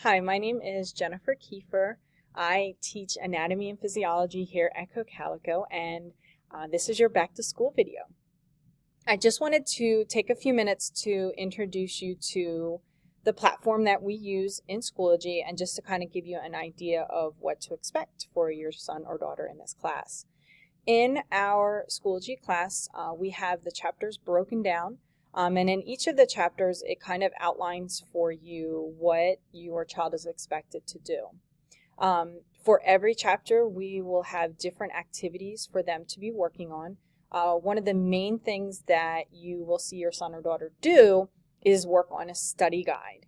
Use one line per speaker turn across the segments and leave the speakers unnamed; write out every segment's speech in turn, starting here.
Hi, my name is Jennifer Kieffer. I teach anatomy and physiology here at Calico, and this is your back to school video. I just wanted to take a few minutes to introduce you to the platform that we use in Schoology and just to kind of give you an idea of what to expect for your son or daughter in this class. In our Schoology class, we have the chapters broken down. And in each of the chapters, it kind of outlines for you what your child is expected to do. For every chapter, we will have different activities for them to be working on. One of the main things that you will see your son or daughter do is work on a study guide.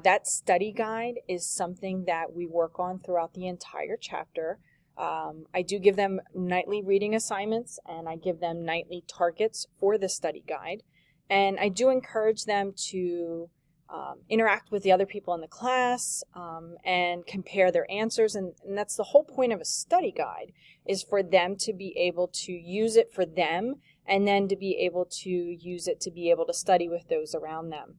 That study guide is something that we work on throughout the entire chapter. I do give them nightly reading assignments, and I give them nightly targets for the study guide. And I do encourage them to interact with the other people in the class and compare their answers. And that's the whole point of a study guide, is for them to be able to use it for them and then to be able to use it to be able to study with those around them.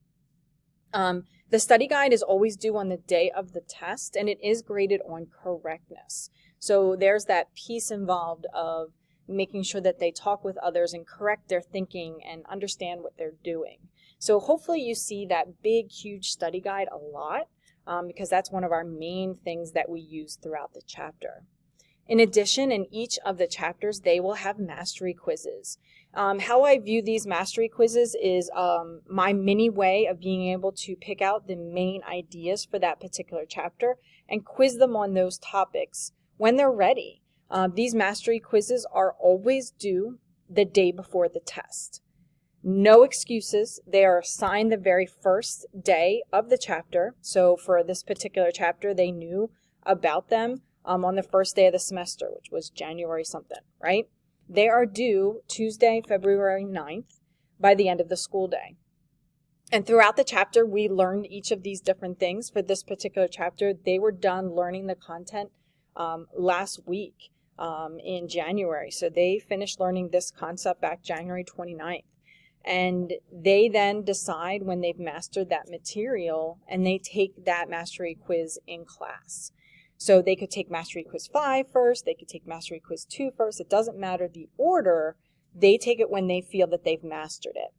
The study guide is always due on the day of the test, and it is graded on correctness. So there's that piece involved of making sure that they talk with others and correct their thinking and understand what they're doing. So hopefully you see that big, huge study guide a lot because that's one of our main things that we use throughout the chapter. In addition, in each of the chapters, they will have mastery quizzes. How I view these mastery quizzes is my mini way of being able to pick out the main ideas for that particular chapter and quiz them on those topics when they're ready. These mastery quizzes are always due the day before the test. No excuses. They are assigned the very first day of the chapter. So for this particular chapter, they knew about them on the first day of the semester, which was January something, right? They are due Tuesday, February 9th by the end of the school day. And throughout the chapter, we learned each of these different things. For this particular chapter, they were done learning the content last week. In January. So they finished learning this concept back January 29th. And they then decide when they've mastered that material and they take that mastery quiz in class. So they could take Mastery Quiz 5 first, they could take Mastery Quiz 2 first. It doesn't matter the order. They take it when they feel that they've mastered it.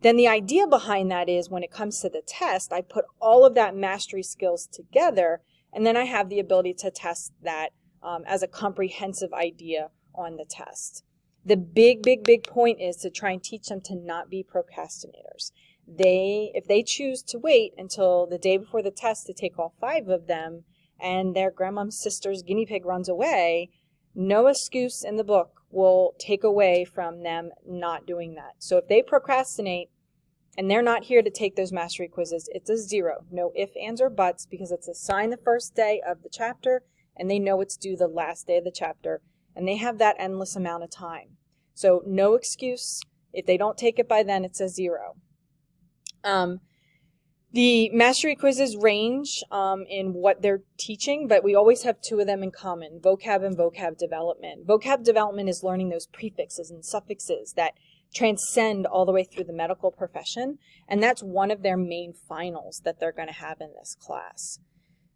Then the idea behind that is when it comes to the test, I put all of that mastery skills together, and then I have the ability to test that as a comprehensive idea on the test. The big point is to try and teach them to not be procrastinators. If they choose to wait until the day before the test to take all 5 of them and their grandma's sister's guinea pig runs away, no excuse in the book will take away from them not doing that. So if they procrastinate and they're not here to take those mastery quizzes, it's a 0. No ifs, ands, or buts, because it's assigned the first day of the chapter and they know it's due the last day of the chapter, and they have that endless amount of time. So no excuse. If they don't take it by then, it's a 0. The mastery quizzes range in what they're teaching, but we always have 2 of them in common, vocab and vocab development. Vocab development is learning those prefixes and suffixes that transcend all the way through the medical profession, and that's one of their main finals that they're going to have in this class.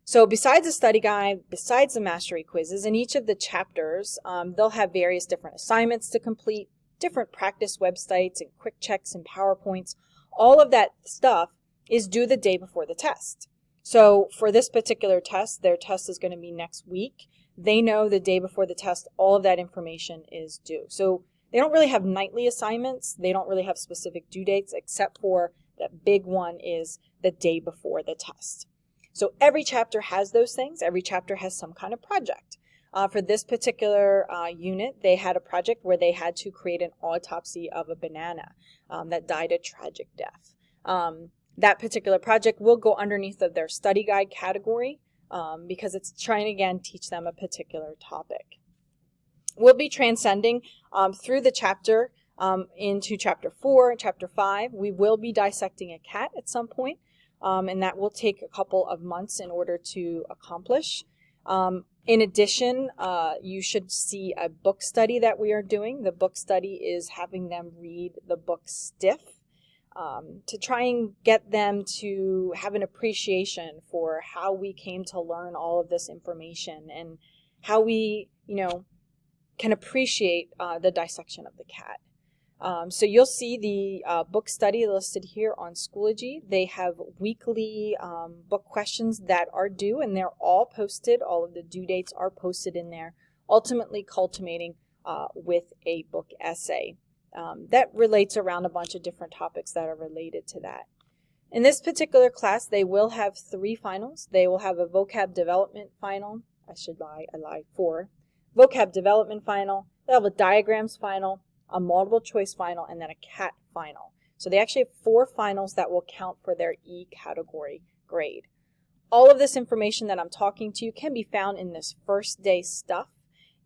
So besides the study guide, besides the mastery quizzes, in each of the chapters, they'll have various different assignments to complete, different practice websites and quick checks and PowerPoints. All of that stuff is due the day before the test. So for this particular test, their test is going to be next week. They know the day before the test, all of that information is due. So they don't really have nightly assignments. They don't really have specific due dates, except for that big one is the day before the test. So every chapter has those things. Every chapter has some kind of project. For this particular unit, they had a project where they had to create an autopsy of a banana that died a tragic death. That particular project will go underneath of their study guide category because it's trying to, again, teach them a particular topic. We'll be transcending through the chapter into Chapter 4 and Chapter 5. We will be dissecting a cat at some point. And that will take a couple of months in order to accomplish. In addition, you should see a book study that we are doing. The book study is having them read the book stiff. to try and get them to have an appreciation for how we came to learn all of this information and how we, can appreciate the dissection of the cat. So you'll see the book study listed here on Schoology. They have weekly book questions that are due, and they're all posted. All of the due dates are posted in there, ultimately culminating with a book essay that relates around a bunch of different topics that are related to that. In this particular class, they will have 3 finals. They will have a vocab development final. I lied, 4. Vocab development final. They'll have a diagrams final, a multiple choice final, and then a cat final. So they actually have 4 finals that will count for their E category grade. All of this information that I'm talking to you can be found in this first day stuff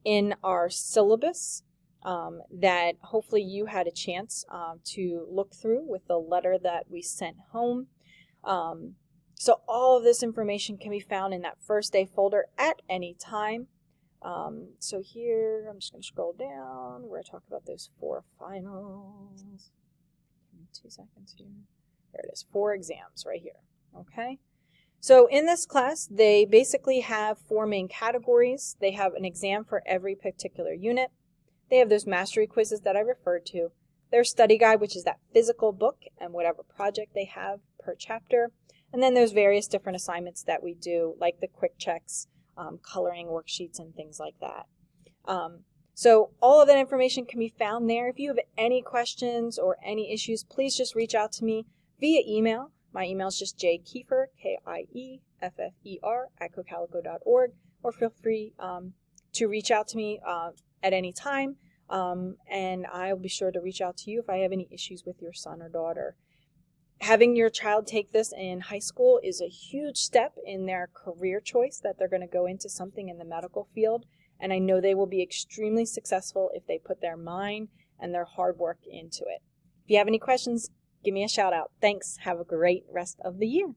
in our syllabus that hopefully you had a chance to look through with the letter that we sent home. So all of this information can be found in that first day folder at any time. So here, I'm just going to scroll down where I talk about those 4 finals. Give me 2 seconds here. There it is, 4 exams right here. Okay. So in this class, they basically have 4 main categories. They have an exam for every particular unit. They have those mastery quizzes that I referred to. Their study guide, which is that physical book and whatever project they have per chapter. And then there's various different assignments that we do, like the quick checks, coloring worksheets, and things like that. So all of that information can be found there. If you have any questions or any issues, please just reach out to me via email. My email is just jkieffer, Kieffer, @cocalico.org, or feel free to reach out to me at any time, and I will be sure to reach out to you if I have any issues with your son or daughter. Having your child take this in high school is a huge step in their career choice, that they're going to go into something in the medical field, and I know they will be extremely successful if they put their mind and their hard work into it. If you have any questions, give me a shout out. Thanks. Have a great rest of the year.